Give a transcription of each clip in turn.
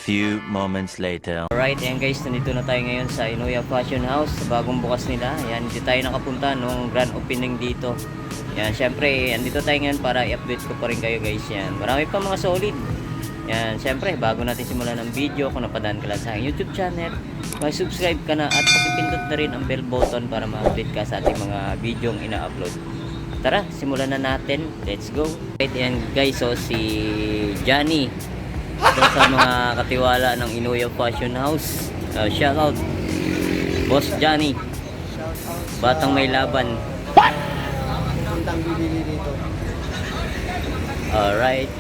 few moments later. Alright, ayan guys, nandito na tayo ngayon sa Inoya Fashion House, sa bagong bukas nila. Ayan, hindi tayo nakapunta nung grand opening dito. Ayan, syempre, andito tayo ngayon para i-update ko pa rin kayo guys. Yan, marami pa mga solid. Yan, syempre, bago natin simulan ng video, kung napadaan ka lang sa aking YouTube channel, mag-subscribe ka na at pakipindot na rin ang bell button para ma-update ka sa ating mga video yung ina-upload. Tara, simulan na natin. Let's go. Right, ayan guys, so si Johnny, ito sa mga katiwala ng Inoya Fashion House. Shout out Boss Johnny, batang may laban. Alright.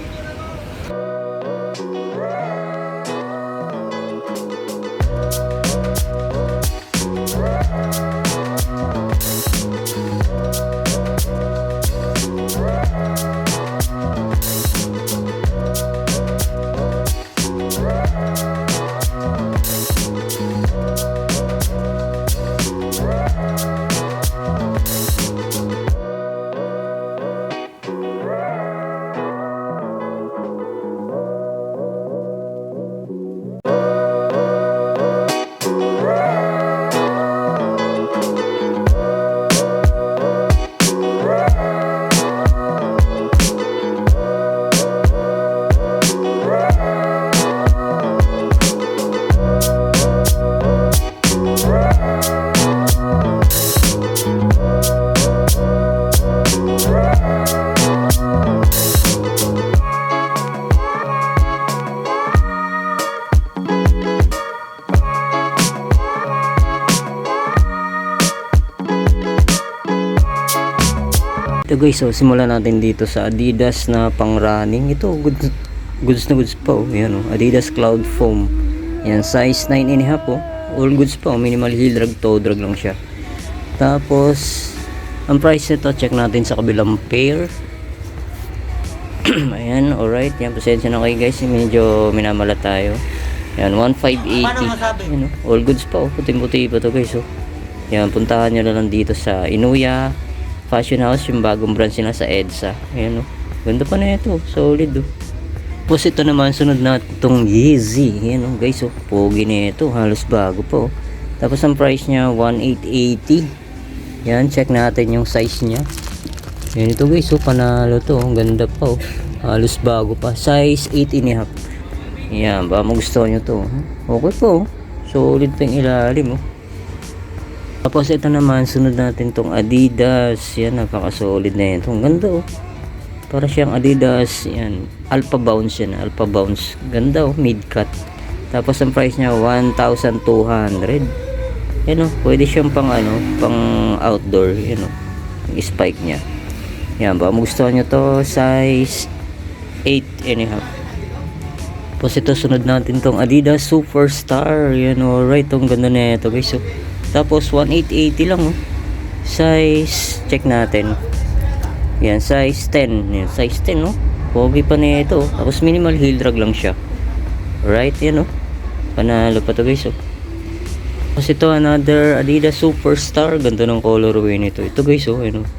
Ito guys, so simulan natin dito sa Adidas na pang running. Ito goods na goods pa oh. Yan, oh. Adidas Cloud Foam. Yan, size 9.5 oh. All goods pa oh. Minimal heel drag, toe drag lang siya. Tapos ang price nito, check natin sa kabilang pair. Ayan, alright. Yan, pasensya na kayo guys, medyo minamala tayo. Yan, 1,580. Yan, oh. All goods pa oh. Puting-puti pa to guys oh. Yan, puntahan nyo na lang dito sa Inoya Fashion House, yung bagong branch nila sa EDSA. Ayan o, ganda pa na ito, solid o. Tapos ito naman, sunod na itong Yeezy. Ayan o guys o, pogi na ito, halos bago po. Tapos ang price nya 1,880. Yan, check natin yung size nya. Ayan ito guys o, panalo to, ganda pa o, halos bago pa, size 8.5. Ayan, baka magustuhan nyo to. Okay po, solid pa yung ilalim o. Tapos ito naman, sunod natin tong Adidas. Yan, napaka-solid na yan. Ang ganda oh. Para siyang Adidas. Yan, Alpha Bounce yan. Alpha Bounce. Ganda oh, mid-cut. Tapos ang price niya 1,200. Yan oh, pwede siyang pang ano, pang outdoor. Yan oh, yung spike niya. Yan, baka magustuhan nyo to, size 8.5. Tapos ito, sunod natin tong Adidas Superstar. Yan oh, right. Ang ganda na ito guys oh. Tapos 1,880 lang oh. Size, check natin. Yan, size 10. Yan, size 10 oh. Pogi pa na ito oh. Tapos minimal heel drag lang siya. Right, yan oh. Panalo pa to guys oh. Tapos ito, another Adidas Superstar. Ganda ng colorway nito. Ito guys oh, yan oh.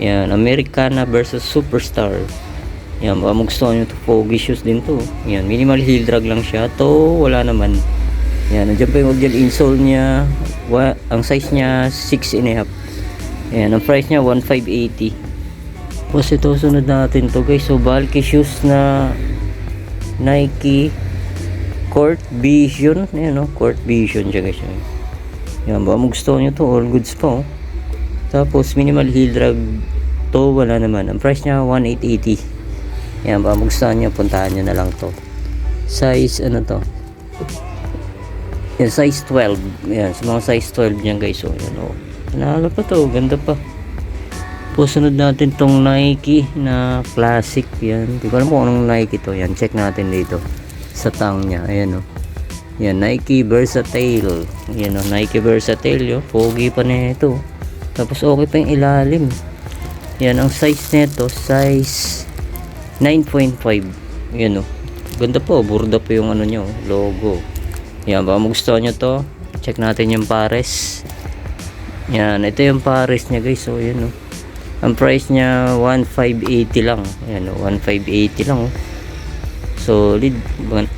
Yan, Americana versus Superstar. Yan, baka magustuhan nyo ito. Pogi shoes din to. Yan, minimal heel drag lang siya. To, wala naman. Yan, nandiyan pa yung original insole niya. Ang size niya 6.5. Yan, ang price niya 1,580. Tapos ito, sunod natin to guys. So, bulky shoes na Nike Court Vision. Yan o, Court Vision siya guys. Yan, baka magustuhan nyo to. All goods pa oh. Tapos, minimal heel drag to, wala naman. Ang price niya 1,880. Yan, baka magustuhan nyo, puntahan nyo na lang to. Size, ano to? Yan, size 12. Yan, sa mga size 12 niyan guys. So, yan o. Panalo pa to. Ganda pa. Po, sunod natin tong Nike na classic. Yan. Hindi ko alam kung anong Nike to. Yan, check natin dito. Sa tang niya. Ayan o. Yan, Nike Versatile. Yan o, Nike Versatile yo. Pogi pa na ito. Tapos okay pa yung ilalim. Yan, ang size nito, size 9.5. Yan o. Ganda po. Burda po yung ano nyo. Logo. Yan, baka magustuhan nyo to. Check natin yung pares. Yan, ito yung pares nya guys. So, yan o. Ang price niya 1,580 lang. Ayan o, 1,580 lang o. Solid,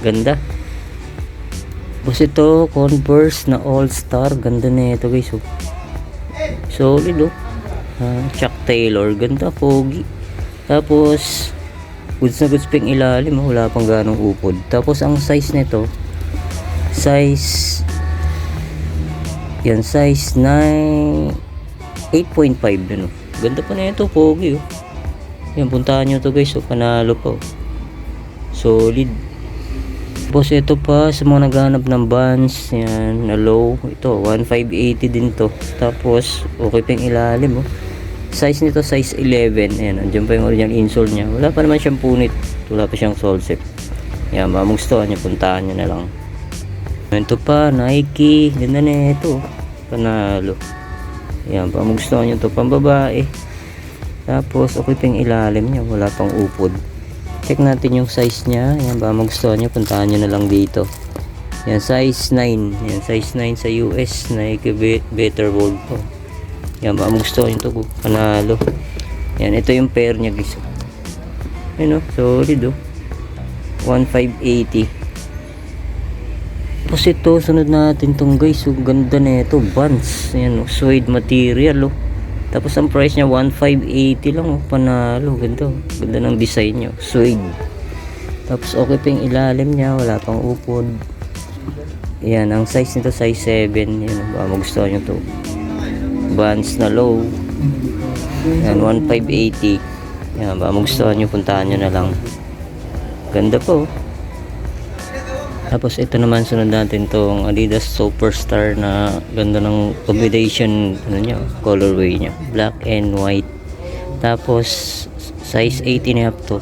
ganda. Tapos ito, Converse na All-Star. Ganda na ito guys. Oh. Solid oh. Chuck Taylor. Ganda, pogi. Tapos, goods na goods pa yung ilalim. Oh. Wala pang ganong upod. Tapos, ang size nito, size 9, 8.5 yun oh. Ganda pa na ito, pogi oh. Yan, puntahan nyo to guys. Oh. Panalo pa oh. Solid. Tapos ito pa sa mga naghahanap ng Vans, yan, na low, ito 1580 din to. Tapos okay pa yung ilalim oh. Size nito size 11. Ayan, andyan pa yung original insole nya. Wala pa naman siyang punit, wala pa siyang sole set. Yan, mamugustuhan nyo, puntahan nyo na lang. Ito pa, Nike, ganda na ito, panalo. Yan, mamugustuhan nyo to, pambabae. Tapos okay pa yung ilalim nya, wala pang upod. Check natin yung size nya. Yan, ba magustuhan nyo, puntahan nyo na lang dito. Yan, size 9. Yan, size 9 sa US. Nike Better World to. Yan, ba magustuhan nyo to, panalo. Yan, ito yung pair nya guys. Yan o, solid o. 1580. Tapos ito, sunod natin tong guys. So, ganda na ito, Vans. Yan o, suede material o. Tapos ang price niya 1580 lang oh, panalo, ganda. Ganda ng design niya, suede. Tapos okay pa yung ilalim niya, wala pang upod. Yan, ang size nito size 7. Yan, magustuhan niyo to. Vans na low. Yan, 1580. Yan, magustuhan niyo, puntahan niyo na lang. Ganda po. Tapos ito naman sunod natin tong Adidas Superstar na ganda ng combination ano niya, colorway niya, black and white. Tapos size 18 half to.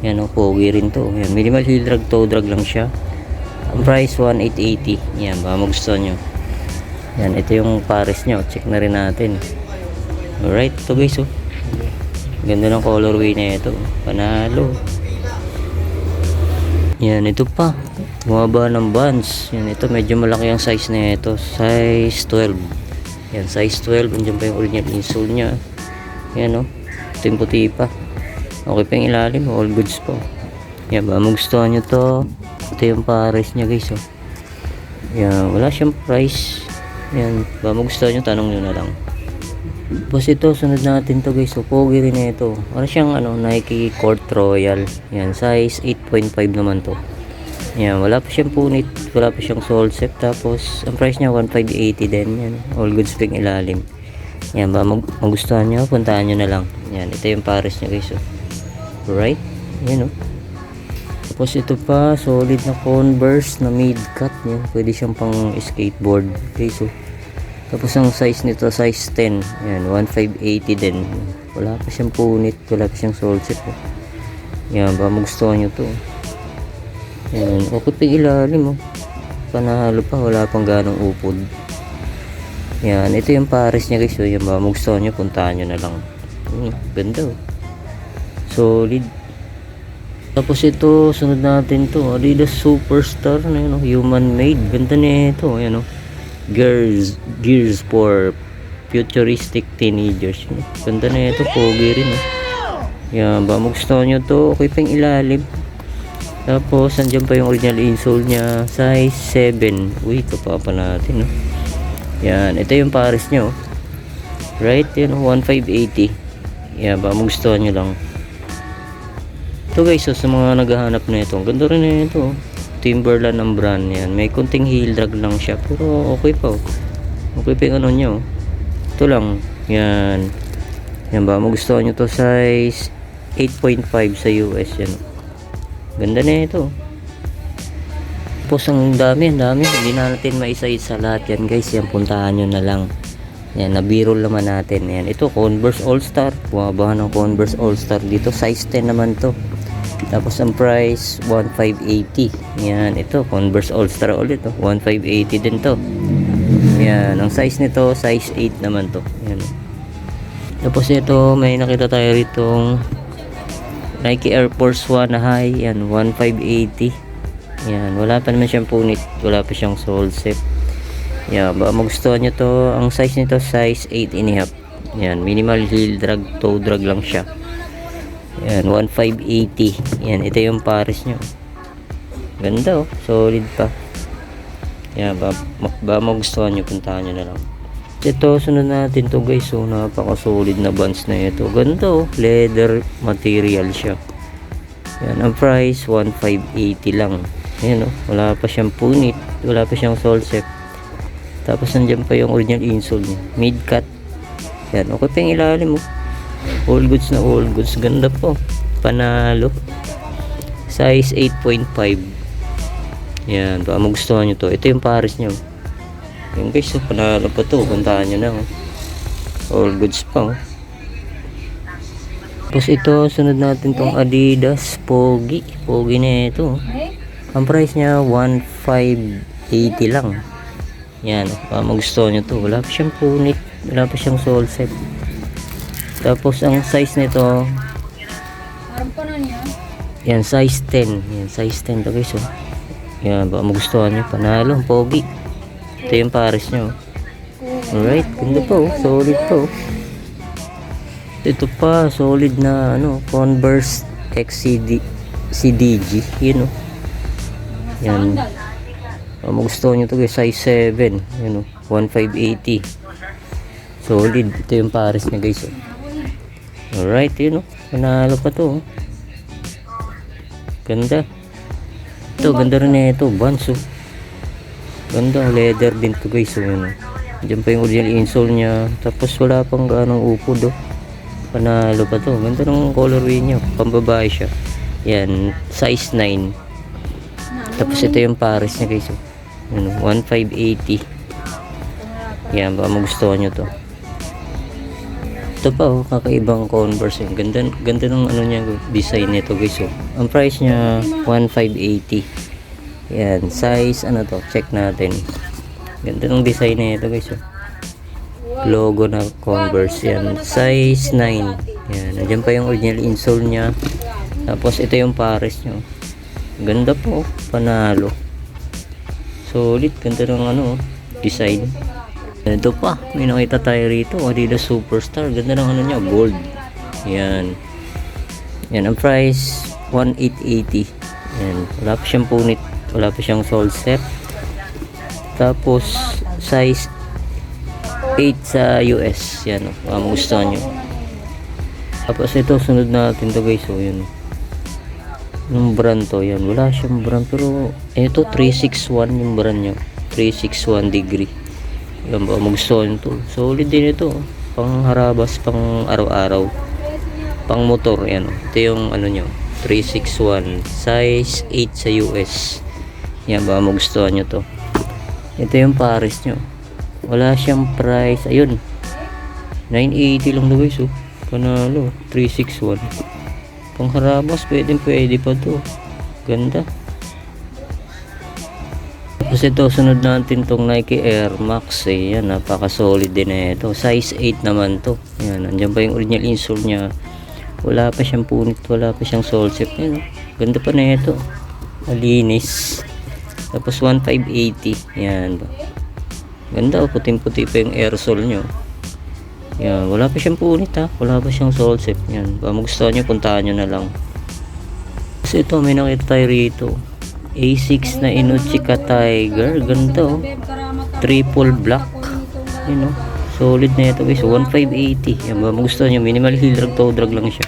Yan oh, pogi rin to. Yan, minimal heel drag, toe drag lang siya. Ang price 1880. Yan, baka magustuhan nyo. Yan, ito yung pares niya. Check na rin natin. Alright, ito guys oh. Ganda ng colorway na ito. Panalo. Yan, ito pa. Bumaba ng Vans. Yan, ito medyo malaki ang size na ito. Size 12. Yan, size 12. Andiyan pa yung original insole nya. Yan o. Ito yung puti pa. Okay pa yung ilalim. All goods po. Yan, ba magustuhan nyo to. Ito yung pares nya guys o. Yan, wala siyang price. Yan, ba magustuhan nyo, tanong nyo na lang. Tapos ito, sunod natin to guys. So, pogi rin na ito. Para siyang ano, Nike Court Royal. Yan, size 8.5 naman to. Yan, wala pa siyang punit, wala pa siyang sole set. Tapos ang price niya 1580 din. Yan, all goods ping ilalim. Yan, ba magustuhan nyo, puntahan nyo na lang. Yan, ito yung pares niya guys oh. Right, yan oh. Tapos ito pa, solid na Converse na mid-cut. Yan, pwede siyang pang skateboard guys oh. Tapos ang size nito size 10. Yan, 1580 din. Wala pa siyang punit, wala pa siyang sole set oh. Yan, ba magustuhan nyo to. Yan, okay pa yung ilalim oh. Panalo pa, wala pang ganong upod. Yan, ito yung pares niya guys. So, yan ba, magustuhan nyo, puntahan nyo na lang. Ganda oh. Solid. Tapos ito, sunod natin to Adidas Superstar na yun oh. Human made. Ganda na ito. Yan oh. Gears for futuristic teenagers. Ganda na ito, pogi rin oh. Yan, ba magustuhan nyo to. Okay pa yung ilalim. Tapos, andyan pa yung original insole nya. Size 7. Uy, ito pa natin, no? Yan, ito yung pares nyo. Right, yun, 1580. Yan, ba, magustuhan nyo lang. Ito guys, so, sa mga naghahanap na ito, ang ganda rin na ito. Timberland ang brand yan. May kunting heel drag lang siya. Pero, okay pa, oh. Okay pa yung ano nyo. Ito lang. Yan. Yan ba, magustuhan nyo to. Size 8.5 sa US, yan. Ganda na ito. Tapos ang dami. Hindi na natin maisa-isa lahat yan guys. Yan, puntahan nyo na lang. Yan, nabiro naman natin. Yan, ito Converse All-Star. Bumaba ng Converse All-Star dito. Size 10 naman to. Tapos ang price 1580. Yan, ito Converse All-Star ulit oh. 1580 din to. Yan, ang size nito size 8 naman to. Yan. Tapos ito, may nakita tayo ritong Nike Air Force 1 na high. Yan, 1580. Yan, wala pa naman siyang punit, wala pa siyang sole set. Yan, baka magustuhan nyo to. Ang size nito size 8.5. Yan, minimal heel drag, toe drag lang siya. Yan, 1580. Yan, ito yung pares nyo. Ganda oh, solid pa. Yan, ba magustuhan nyo, puntahan nyo na lang. Ito, sunod natin to guys. So, napaka-solid na bands na ito. Ganda oh, leather material siya. Yan, ang price, 1,580 lang. Ayan oh, wala pa siyang punit. Wala pa siyang sole set. Tapos, nandiyan pa yung original insole niya. Mid-cut. Yan, okay pa yung ilalim oh. All goods na all goods. Ganda po. Panalo. Size 8.5. Yan, baka magustuhan nyo to. Ito yung pares nyo. Yung guys, so, panalo pa to. Puntahan nyo na. Oh. All goods pa. Oh. Tapos ito, sunod natin tong Adidas Pogi. Pogi na ito. Oh. Ang price niya, 1,580 lang. Yan, baka magustuhan nyo to. Wala pa siyang punit. Wala pa siyang sole set. Tapos ang size nito, yan, size 10. Yan, size 10 to guys. Oh. Yan, baka magustuhan nyo. Panalo, Pogi. Ito yung pares nyo. Alright, ganda po. Solid po. Ito pa, solid na Converse X CDG. Yun o. Yan. Magustuhan nyo ito guys. Size 7. Yun o. 1,580. Solid. Ito yung pares nyo guys. Alright, yun o. Panalo pa to. Ganda. Ito, ganda rin na ito. Vans o. Ganda, leather din to guys. So, yun. Diyan pa yung original insole niya. Tapos wala pang ganong upod oh. Panalo pa to. Ganda ng colorway niya. Pambabae siya. Yan, size 9. Tapos ito yung pares niya guys. Yun, 1,580. Yan, baka magustuhan nyo to. Ito pa oh, kakaibang Converse. Ganda, ganda ng niya, design nito guys. Oh. Ang price niya, 1,580. Yan, size to, check natin. Ganda ng design na ito guys. Oh. Logo na Converse yan. Size 9. Yan, nandiyan pa yung original insole niya. Tapos ito yung pares nyo. Ganda po, panalo. Solid, ganda ng design. Ito pa, may nakita tayo rito. Adidas Superstar. Ganda ng niya, gold. Yan. Yan, ang price 1,880. Yan, wala pa siyang punit. Wala pa siyang sole set. Tapos size 8 sa US. Yan o. Magustuhan nyo. Tapos ito sunod natin to guys. So yun. Yung brand to. Yan. Wala siyang brand. Pero ito 361 yung brand nyo. 361 degree. Yan ba. Magustuhan nyo to. Solid din ito. Pang harabas. Pang araw-araw. Pang motor. Yan o. Ito yung nyo. 361. Size 8 sa US. Yan ba, magustuhan nyo to. Ito yung pares nyo. Wala siyang price. Ayun, 980 lang na guys. Oh. Panalo, 361. Pangharabas, pwede pa to. Ganda. Tapos ito, sunod natin tong Nike Air Max. Yan, napaka solid din na ito. Size 8 naman to. Yan, andyan pa yung original insole nya. Wala pa siyang punit, wala pa siyang sole set. Yan, ganda pa na ito. Malinis. Tapos 1,580. Yan ba. Ganda o, puting-puti pa yung air sole nyo. Yan, wala pa siyang punit ha. Wala pa siyang sole set. Yan, ba magustuhan nyo, puntahan nyo na lang. Kasi ito, may nakita tayo rito. A6 na Inuchika Tiger. Ganda o. Triple black. Yan o. Solid na ito guys. 1,580. Yan ba, magustuhan nyo. Minimal heel drag, toe drag lang siya.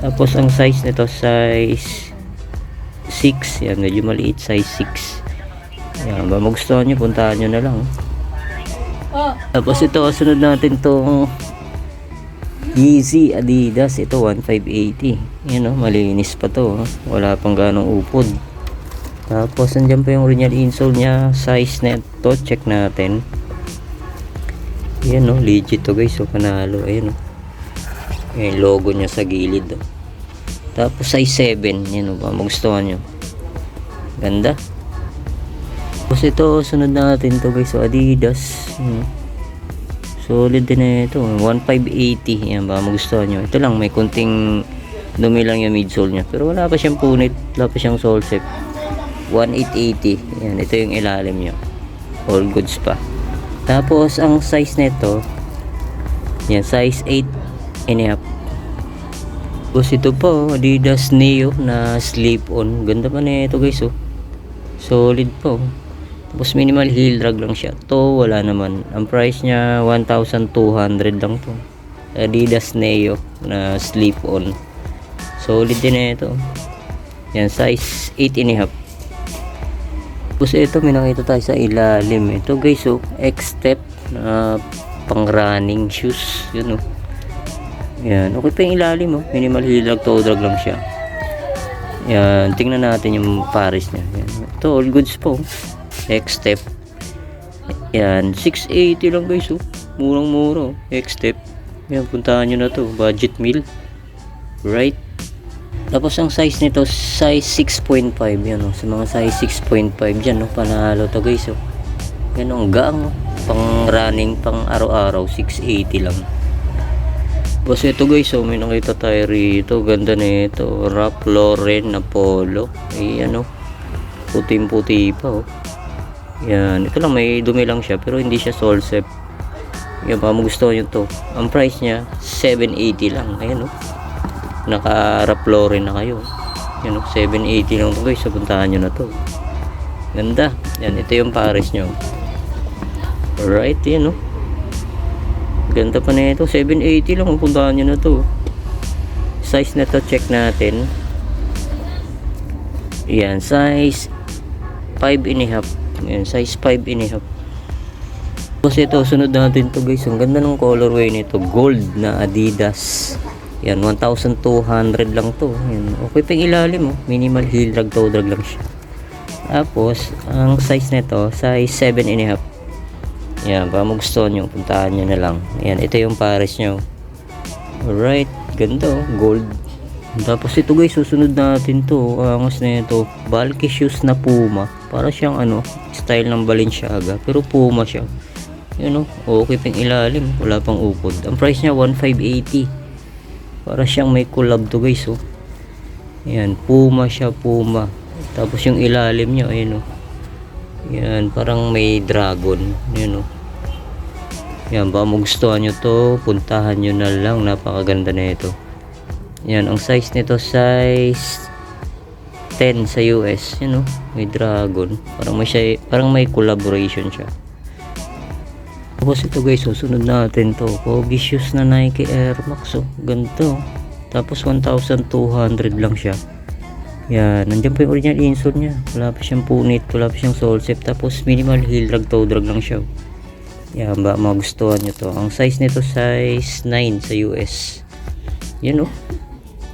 Tapos ang size nito, size 6. Yan, medyo maliit, size 6. Yan, ba magustuhan nyo, puntahan nyo na lang. Tapos ito, sunod natin tong Yeezy Adidas. Ito 1,580. Yan o, malinis pa to. Wala pang ganong upod. Tapos andyan pa yung original insole nya. Size na ito, check natin. Yan o, legit to guys. So panalo, ayan o. Yung logo nya sa gilid o. Tapos size 7. Yan o, magustuhan nyo. Ganda. Tapos ito, sunod natin to guys. So Adidas. Solid din na ito. 1,580. Yan, baka magustuhan nyo. Ito lang, may kunting dumi lang yung midsole nya. Pero wala pa siyang punit. Wala pa siyang sole set. 1,880. Yan, ito yung ilalim nya. All goods pa. Tapos, ang size nito, yan, size 8 and a half. Tapos ito po, Adidas Neo na slip-on. Ganda pa na ito guys, oh. Solid po. Tapos minimal heel drag lang siya. To wala naman. Ang price niya 1,200 lang to. Adidas Neo na slip on. Solid din na ito. Yan, size 8.5. Tapos ito, may nakita tayo sa ilalim. Ito guys, oh, X-Step na pang running shoes. Yun, oh. Yan, okay pa yung ilalim, oh. Minimal heel drag, toe drag lang siya. Yan, tingnan natin yung pares niya. Yan. Ito, all goods po. X-Step. Yan, 680 lang guys, oh. Murang-mura, oh. X-Step. Yan, puntahan nyo na to. Budget meal. Right? Tapos ang size nito, size 6.5. Yan, oh. Sa mga size 6.5 dyan, oh. Panalo to guys, oh. Yan, oh. Ang gaang, oh. Pang running, pang araw-araw, 680 lang. Tapos ito guys, oh. May nakita tayo rito. Ganda na ito. Ralph Lauren na polo. Ayan, oh. Puting-puti pa, oh. Yan, ito lang, may dumi lang siya pero hindi siya sole step. Yan, baka magustuhan nyo to. Ang price niya 780 lang. Ayan, oh. Naka Ralph Lauren na kayo. Yan, oh, 780 lang to guys. So puntahan nyo na to. Ganda. Yan, ito yung pares nyo. Alright, yan, oh. Ganda pa na ito. 780 lang, oh. Puntahan nyo na to. Size na to, check natin. Yan, size 5.5. Ayan, size 5.5. Tapos ito, sunod natin to guys. Ang ganda ng colorway nito. Gold na Adidas. Yan, 1,200 lang to. Yan, okay pa yung ilalim, oh. Minimal heel drag, toe drag lang siya. Tapos, ang size nito, size 7.5. Yan, baka magustuhan nyo, puntahan nyo na lang. Yan, ito yung pares nyo. Alright, ganda, oh. Gold. Tapos ito guys, susunod natin to. Angas na ito. Bulky shoes na Puma. Para siyang ano, style ng Balenciaga. Pero Puma siya. Yun, oh. Okay pang ilalim. Wala pang upod. Ang price niya 1,580. Para siyang may collab to guys, oh. Yan, Puma siya, Puma. Tapos yung ilalim niya, ayun, oh. Yan, parang may dragon. Yun, oh. Yan, baka magustuhan nyo to. Puntahan nyo na lang. Napakaganda na ito. Yan, ang size nito size 10 sa US. Yan, oh, may dragon. Parang may collaboration siya. Tapos ito guys, susunod natin to. Pogi shoes na Nike Air Max, oh. Ganito. Tapos 1,200 lang siya. Yan, nandiyan pa yung original insole niya. Wala pa siyang punit, wala pa siyang sole step. Tapos minimal heel drag, toe drag lang siya. Yan, ba magustuhan nyo to. Ang size nito size 9 sa US. Yan, oh.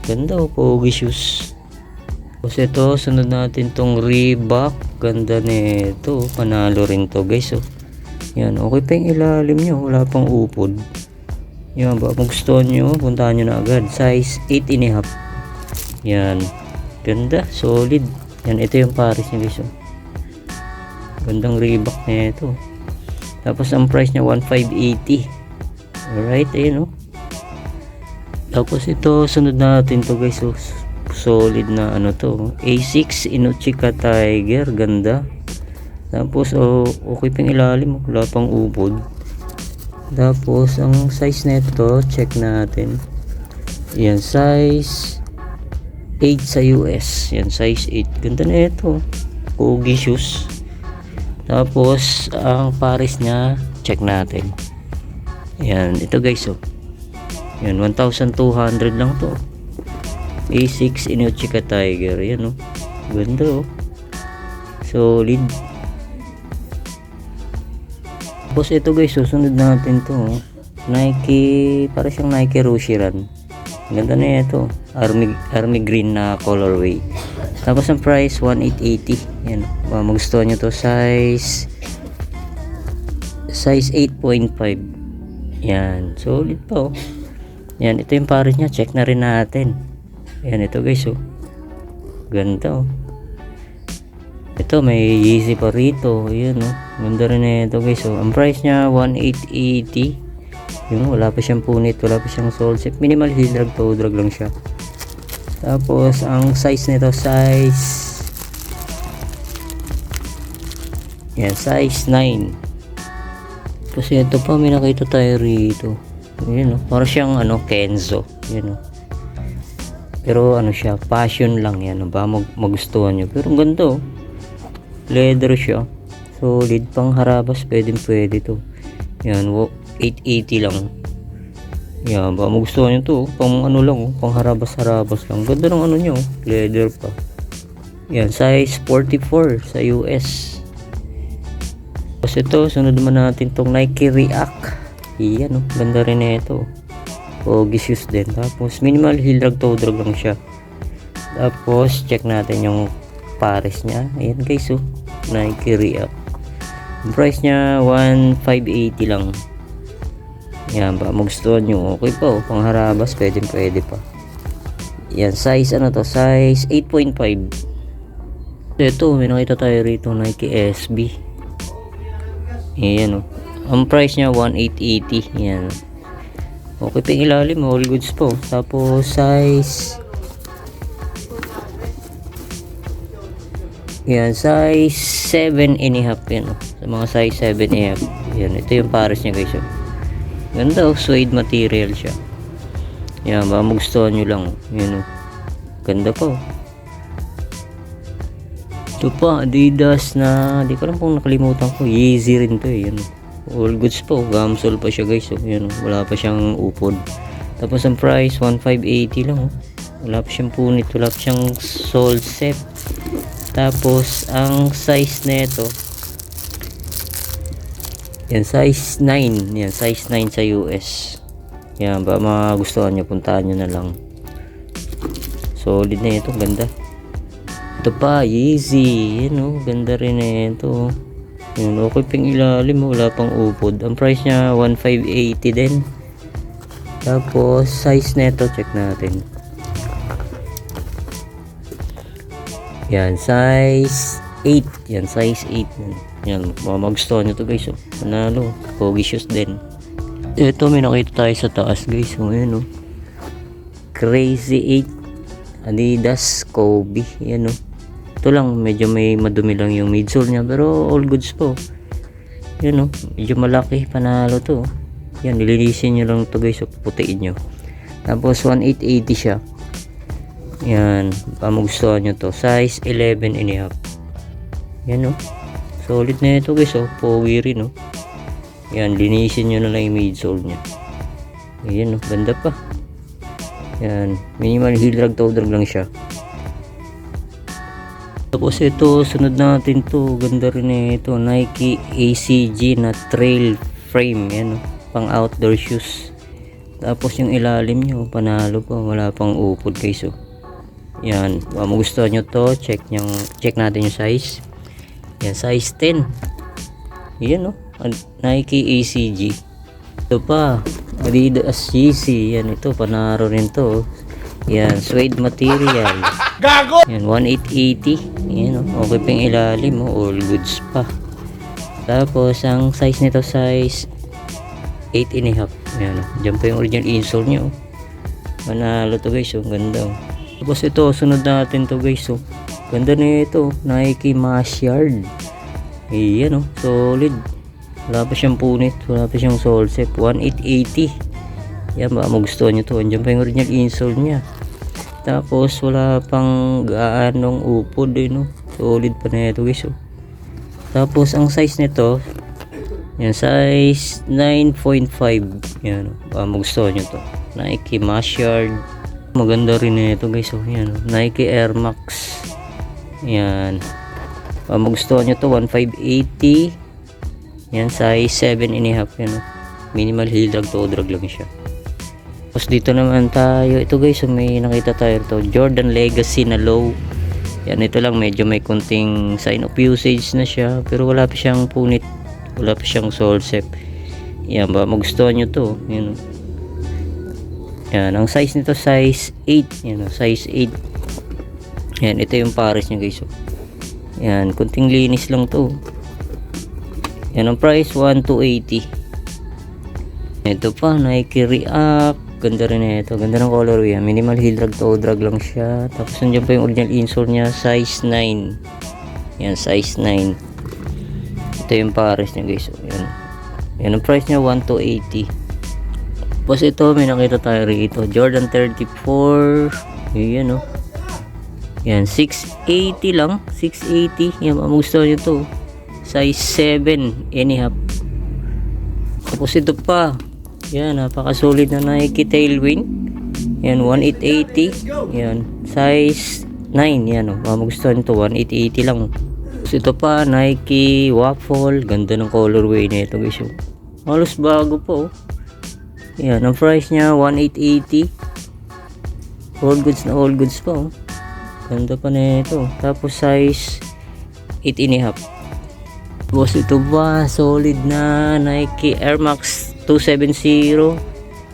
Ganda, oh, pogi shoes. Tapos ito, sunod natin tong Reebok. Ganda nito. Panalo rin to guys, oh. Yan, okay pa yung ilalim nyo. Wala pang upod. Yan, baka magustuhan nyo, puntahan nyo na agad. Size 8.5. Yan. Ganda, solid. Yan, ito yung pares nyo guys, oh. Gandang Reebok na ito. Tapos ang price niya 1,580. Alright, ayun, oh. Tapos ito, sunod natin to guys, oh. Solid na ano to, A6 Inuchika Tiger. Ganda. Tapos, oh, okay pang ilalim, wala pang upod. Tapos ang size nito, check natin. Yan, size 8 sa US. Yan, size 8. Ganda na ito. Pogi shoes. Tapos ang pares nya, check natin. Yan, ito guys, oh. Yan, 1,200 lang to. A6 Inuchika Tiger. Yan, oh. Ganda, oh. Solid. Tapos ito guys, susunod natin to, oh. Nike, para siyang Nike Rushiran. Ganda na ito. Army green na colorway. Tapos ang price 1,880. Yan, magustuhan nyo to. Size 8.5. Yan, solid pa, oh. Yan, ito yung pares niya. Check na rin natin. Yan, ito guys, oh. Ganda, oh. Ito, may Yeezy pa rito. Yan, oh. Ganda rin na ito guys, oh. Ang price niya 1,880. Yung wala pa siyang punit, wala pa siyang sole step. Minimal heel drag, toe drag lang siya. Tapos ang size nito size, yan, size 9. Tapos ito pa, may nakita tayo rito. Yan, oh. Para siyang ano, Kenzo. Yan, oh. Pero ano siya, passion lang yan, oh. Ba magustuhan nyo. Pero ang ganda, oh. Leather siya. Solid pang harabas, pwede to. Yan, 880 lang. Yan, baka magustuhan nyo to. Pang ano lang, pang harabas lang. Ganda ng ano nyo, leather pa. Yan, size 44 sa US. Tapos ito, sunod naman natin tong Nike React. Yan, ganda rin na ito. Pogi shoes din. Tapos minimal heel drag, toe drag lang siya. Tapos check natin yung pares niya. Ayan guys, Nike React. Yung price niya 1,580 lang. Yan, baka magustuhan nyo. Okay pa, pang harabas, pwede pa. Yan, size ano to, size 8.5. Ito, may nakita tayo rito, Nike SB. Ayan, ang price niya 1,880. Yan, okay pa yung ilalim, all goods po. Tapos size, yan, size 7.5 yan. Sa mga size 7.5. Yan, ito yung pares niya guys. Ganda, suede material siya. Yan, baka magustuhan nyo lang. Yan, ganda pa. Ito pa, Adidas na, di ko lang kung nakalimutan ko. Yeezy rin to yan. All goods po, gamsol pa siya guys. Yan, wala pa siyang upod. Tapos ang price 1,580 lang. Wala pa siyang punit, wala pa siyang sole set. Tapos ang size nito, yan, size 9. Yan, size 9 sa US. Yan, ba magustuhan nyo, puntahan nyo na lang. Solid na ito, ganda. Ito pa, Yeezy. Yan, ganda rin na ito. Yan, okay pang ilalim, wala pang upod. Ang price niya 1,580 din. Tapos size nito, check natin. Yan, size 8. Yan, size 8. Yan, magustuhan nyo to guys. Manalo, pogi shoes din. Ito, may nakita tayo sa taas guys. Yan, Crazy 8 Adidas Kobe. Yan, ito lang, medyo may madumi lang yung midsole niya, pero all goods po. Yan, medyo malaki, panalo to. Yan, nililisin nyo lang to guys, puputiin nyo. Tapos 1,880 siya. Yan, magustuhan nyo to. Size 11.5. Yan, solid na ito guys, pogi rin, Yan, linisin nyo na lang yung midsole nya. Ayan, ganda pa. Yan, minimal heel drag, toe drag lang siya. Tapos ito, sunod natin to, ganda rin ito, Nike ACG na trail frame. Yan, pang outdoor shoes. Tapos yung ilalim nyo, panalo pa, wala pang upod guys. Yan, magustuhan nyo to, check natin yung size. Yan, size 10. Yan, Nike ACG. Ito pa, Adidas Yeezy. Yan, ito, panaro rin to. Yan, suede material. Gago! Yan, 1,880. Yan, okay pa yung ilalim, all goods pa. Tapos, ang size nito, size 8.5. Yan, dyan pa yung original insole nyo. Manalo to guys, ganda. Tapos ito, sunod natin to guys. Ganda na ito, Nike Mashyard. Ayan, solid. Wala pa siyang punit, wala pa siyang sole set. 1,880. Yan, baka magustuhan nyo to. Andiyan pa yung original insole nya. Tapos wala pang gaanong upod, solid pa na ito guys. Tapos ang size nito, yan, size 9.5. Yan, baka magustuhan nyo to. Nike Mashyard. Maganda rin na ito guys. Yan, Nike Air Max. Yan, baka magustuhan nyo to. 1,580. Yan, size 7.5. Yan, minimal heel drag, toe drag lang siya. Tapos dito naman tayo, ito guys, may nakita tayo ito, Jordan Legacy na low. Yan, ito lang, medyo may kunting sign of usage na siya, pero wala pa siyang punit, wala pa siyang sole set. Yan, ba magustuhan nyo to. Yan, yan, ang size nito size 8. Yan, size 8. Yan, ito yung pares nyo guys. Yan, kunting linis lang to. Yan, ang price 1,280. Ito pa, Nike React. Ganda rin na ito. Ganda ng color yan. Minimal heel drag, toe drag lang siya. Tapos nandiyan pa yung original insole niya. Size 9. Yan, size 9. Ito yung pares niya guys. Yan. Yan, ang price niya 1,280. Tapos ito, may nakita tayo rito. Jordan 34. Yan, Yan, 680 lang. 680. Yan, magustuhan nyo to. size 7 and a half. Tapos ito pa, yan, napakasulit na Nike Tailwind. Yan, 1880. Yan, size 9. Yan, magustuhan ito, 1880 lang. Tapos ito pa, Nike Waffle. Ganda ng colorway na ito guys. Halos bago po. Yan, ang price niya 1880. All goods pa. Ganda pa na ito. Tapos size 8 and a half. Tapos ito ba, solid na Nike Air Max 270.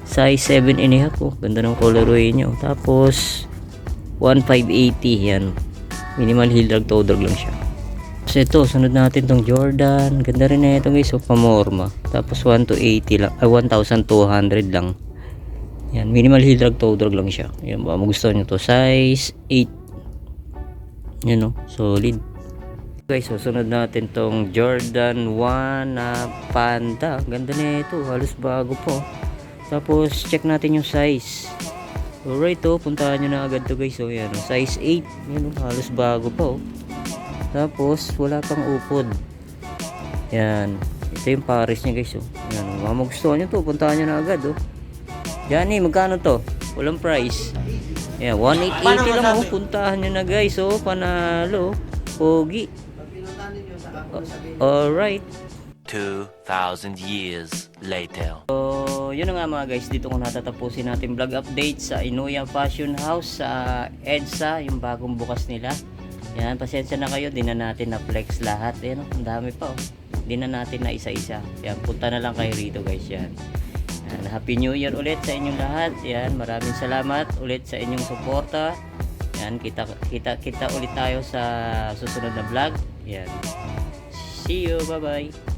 Size 7 and a half. Ganda ng colorway niya. Tapos 1580. Yan, minimal heel drag, toe drag lang siya. Tapos ito, sunod natin tong Jordan. Ganda rin na ito guys, pamorma. Tapos 1,200 lang. Yan, minimal heel drag, toe drag lang siya. Yan ba, magustuhan nyo to. Size 8. Yan solid. Guys, sunod natin tong Jordan 1 na Panda. Ganda na ito, halos bago po. Tapos check natin yung size. Alright, puntahan nyo na agad to guys. Yan, size 8. Yan, halos bago po. Tapos wala pang upod. Yan, ito yung pares niya guys. Yan, magustuhan nyo to, puntahan nyo na agad. Johnny, magkano to? Walang price. Yan, 1880 lang. Puntahan nyo na guys. Panalo. Pogi. Alright. 2,000 years later. So, yun na nga mga guys, dito ko natatapusin natin vlog update sa Inuya Fashion House sa EDSA, yung bagong bukas nila. Yan, pasensya na kayo, di na natin na flex lahat. Yan, ang dami pa. Di na natin na isa-isa. Yan, punta na lang kayo rito guys. Yan. Yan, Happy New Year ulit sa inyong lahat. Yan, maraming salamat ulit sa inyong suporta. Yan, kita ulit tayo sa susunod na vlog. Yan. See you, bye bye.